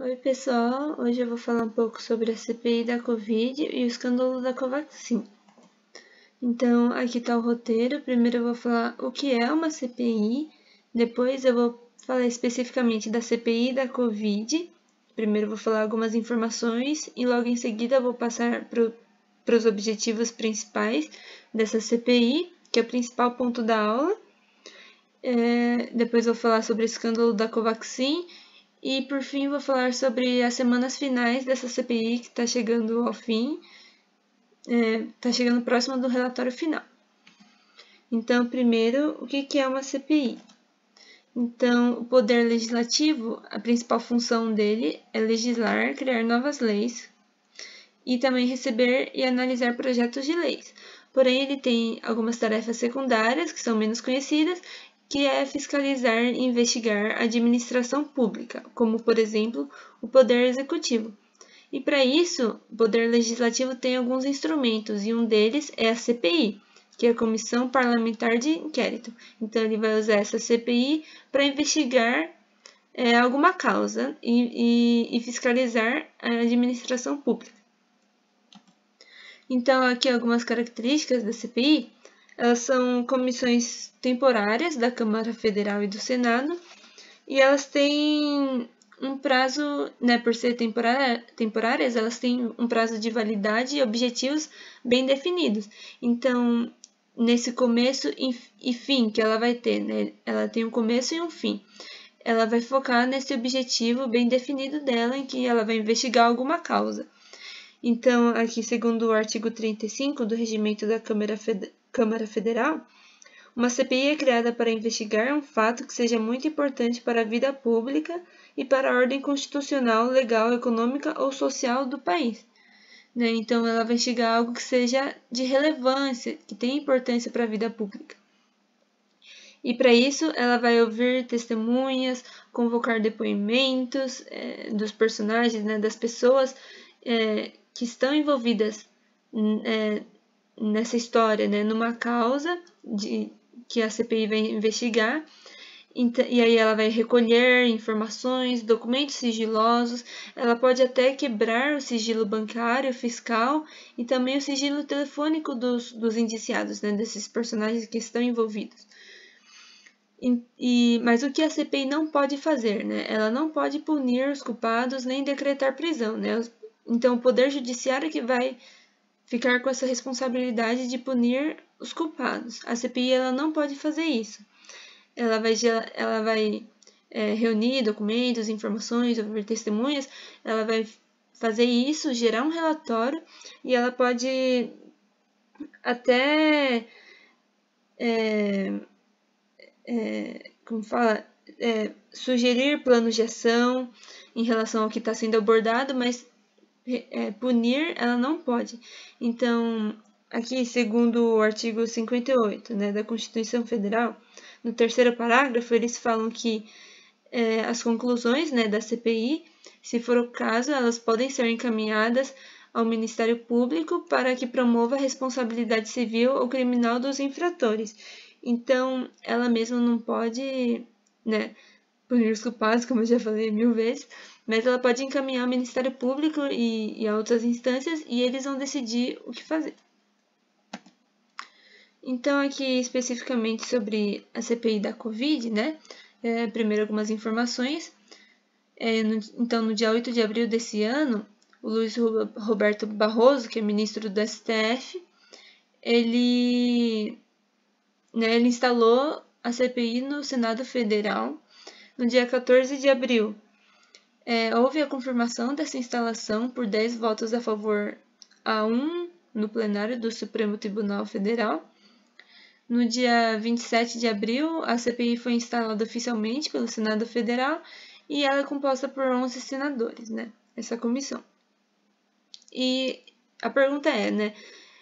Oi pessoal, hoje eu vou falar um pouco sobre a CPI da Covid e o escândalo da Covaxin. Então, aqui está o roteiro. Primeiro eu vou falar o que é uma CPI, depois eu vou falar especificamente da CPI da Covid. Primeiro eu vou falar algumas informações e logo em seguida eu vou passar para os objetivos principais dessa CPI, que é o principal ponto da aula. Depois eu vou falar sobre o escândalo da Covaxin. E por fim vou falar sobre as semanas finais dessa CPI que está chegando ao fim, está chegando próximo do relatório final. Então, primeiro, o que é uma CPI? Então, o Poder Legislativo, a principal função dele é legislar, criar novas leis e também receber e analisar projetos de leis. Porém, ele tem algumas tarefas secundárias que são menos conhecidas, que é fiscalizar e investigar a administração pública, como, por exemplo, o Poder Executivo. E para isso, o Poder Legislativo tem alguns instrumentos, e um deles é a CPI, que é a Comissão Parlamentar de Inquérito. Então, ele vai usar essa CPI para investigar alguma causa e fiscalizar a administração pública. Então, aqui algumas características da CPI. Elas são comissões temporárias da Câmara Federal e do Senado, e elas têm um prazo, por ser temporárias, elas têm um prazo de validade e objetivos bem definidos. Então, nesse começo e fim que ela vai ter, ela tem um começo e um fim. Ela vai focar nesse objetivo bem definido dela, em que ela vai investigar alguma causa. Então, aqui, segundo o artigo 35 do Regimento da Câmara Federal, uma CPI é criada para investigar um fato que seja muito importante para a vida pública e para a ordem constitucional, legal, econômica ou social do país. Então, ela vai investigar algo que seja de relevância, que tenha importância para a vida pública. E para isso, ela vai ouvir testemunhas, convocar depoimentos dos personagens, das pessoas que estão envolvidas nessa história, numa causa que a CPI vai investigar. E aí ela vai recolher informações, documentos sigilosos, ela pode até quebrar o sigilo bancário, fiscal e também o sigilo telefônico dos indiciados, desses personagens que estão envolvidos. Mas o que a CPI não pode fazer? Ela não pode punir os culpados nem decretar prisão. Então, o Poder Judiciário que vai ficar com essa responsabilidade de punir os culpados. A CPI ela não pode fazer isso. Ela vai reunir documentos, informações, ouvir testemunhas, ela vai fazer isso, gerar um relatório e ela pode até sugerir planos de ação em relação ao que está sendo abordado, mas punir ela não pode. Então, aqui, segundo o artigo 58 da Constituição Federal, no terceiro parágrafo, eles falam que as conclusões da CPI, se for o caso, elas podem ser encaminhadas ao Ministério Público para que promova a responsabilidade civil ou criminal dos infratores. Então, ela mesma não pode punir os culpados, como eu já falei 1000 vezes, mas ela pode encaminhar ao Ministério Público e a outras instâncias e eles vão decidir o que fazer. Então, aqui especificamente sobre a CPI da Covid, primeiro algumas informações. Então, no dia 8 de abril desse ano, o Luiz Roberto Barroso, que é ministro do STF, ele instalou a CPI no Senado Federal no dia 14 de abril. Houve a confirmação dessa instalação por 10 votos a favor a 1 no plenário do Supremo Tribunal Federal. No dia 27 de abril, a CPI foi instalada oficialmente pelo Senado Federal e ela é composta por 11 senadores, essa comissão. E a pergunta é,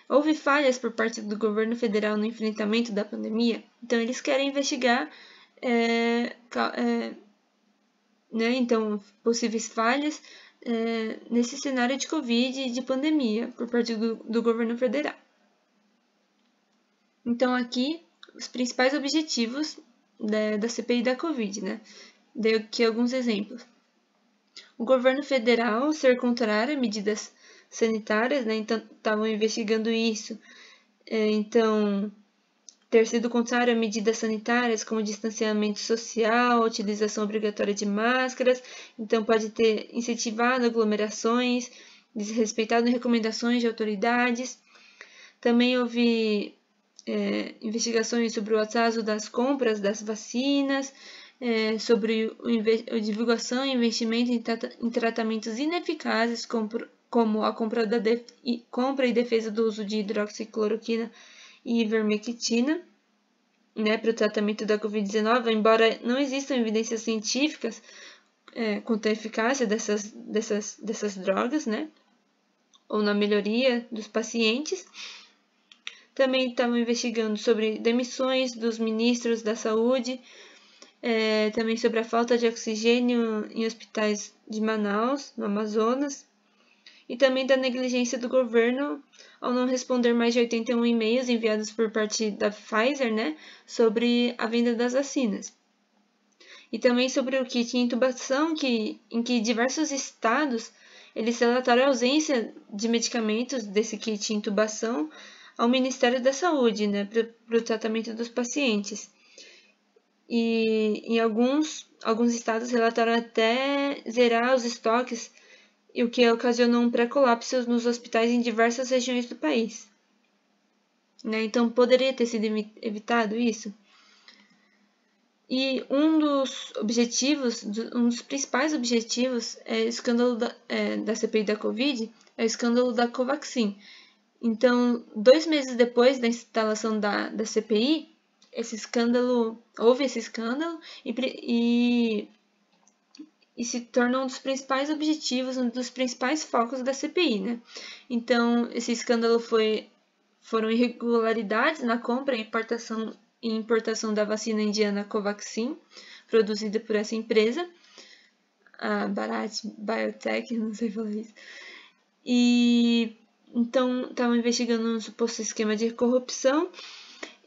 houve falhas por parte do governo federal no enfrentamento da pandemia? Então, eles querem investigar então, possíveis falhas nesse cenário de Covid e de pandemia por parte do governo federal. Então, aqui, os principais objetivos da CPI da Covid, Dei aqui alguns exemplos. o governo federal ser contrário a medidas sanitárias, né? Então, estavam investigando isso. Então, ter sido contrário a medidas sanitárias como distanciamento social, utilização obrigatória de máscaras, então pode ter incentivado aglomerações, desrespeitado recomendações de autoridades. Também houve investigações sobre o atraso das compras das vacinas, sobre a divulgação e investimento em tratamentos ineficazes, como a compra e defesa do uso de hidroxicloroquina e ivermectina, né, para o tratamento da Covid-19, embora não existam evidências científicas quanto à eficácia dessas drogas, né, ou na melhoria dos pacientes. Também estavam investigando sobre demissões dos ministros da saúde, também sobre a falta de oxigênio em hospitais de Manaus, no Amazonas, e também da negligência do governo ao não responder mais de 81 e-mails enviados por parte da Pfizer, né, sobre a venda das vacinas. E também sobre o kit de intubação, em que diversos estados eles relataram a ausência de medicamentos desse kit de intubação ao Ministério da Saúde, né, para o tratamento dos pacientes. E em alguns estados relataram até zerar os estoques, o que ocasionou um pré-colapso nos hospitais em diversas regiões do país. Né? Então, poderia ter sido evitado isso. E um dos principais objetivos é o escândalo da CPI da Covid, é o escândalo da Covaxin. Então, 2 meses depois da instalação da CPI, houve esse escândalo e se tornou um dos principais objetivos, um dos principais focos da CPI, né? Então, esse escândalo foram irregularidades na compra e importação da vacina indiana Covaxin, produzida por essa empresa, a Bharat Biotech, não sei falar isso. E então estavam investigando um suposto esquema de corrupção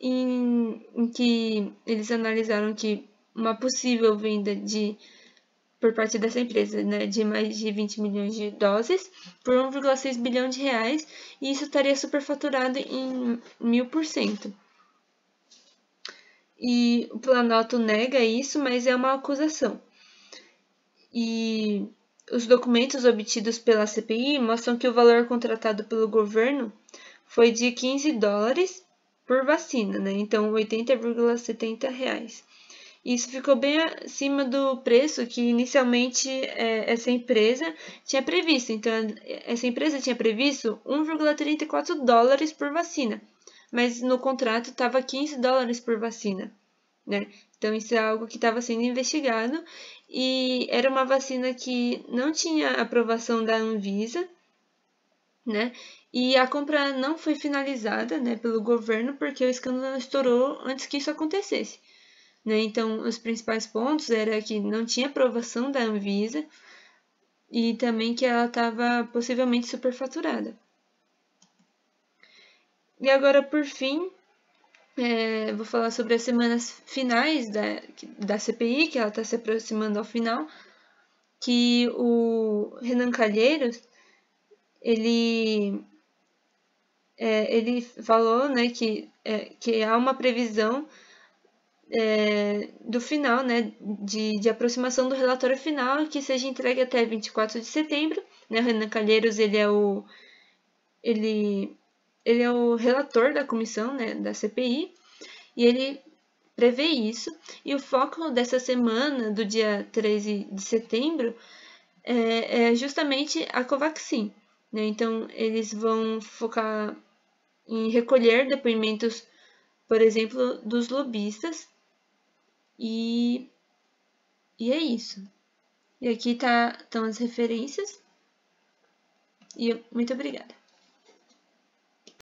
em que eles analisaram que uma possível venda por parte dessa empresa, né, de mais de 20 milhões de doses por 1,6 bilhão de reais, e isso estaria superfaturado em 1000%. E o Planalto nega isso, mas é uma acusação. E os documentos obtidos pela CPI mostram que o valor contratado pelo governo foi de $15 por vacina, né? Então, R$80,70. Isso ficou bem acima do preço que inicialmente essa empresa tinha previsto. Então, essa empresa tinha previsto $1,34 por vacina, mas no contrato estava $15 por vacina, né? Então, isso é algo que estava sendo investigado e era uma vacina que não tinha aprovação da Anvisa, né? E a compra não foi finalizada, né, pelo governo porque o escândalo estourou antes que isso acontecesse. Né? Então, os principais pontos era que não tinha aprovação da Anvisa e também que ela estava possivelmente superfaturada. E agora, por fim, vou falar sobre as semanas finais da CPI, que ela está se aproximando ao final, que o Renan Calheiros, ele falou, né, que há uma previsão do final, né, de aproximação do relatório final, que seja entregue até 24 de setembro. Né? O Renan Calheiros ele é o relator da comissão, né, da CPI, e ele prevê isso. E o foco dessa semana, do dia 13 de setembro, é justamente a Covaxin. Né? Então, eles vão focar em recolher depoimentos, por exemplo, dos lobistas. E é isso. E aqui estão as referências. E muito obrigada.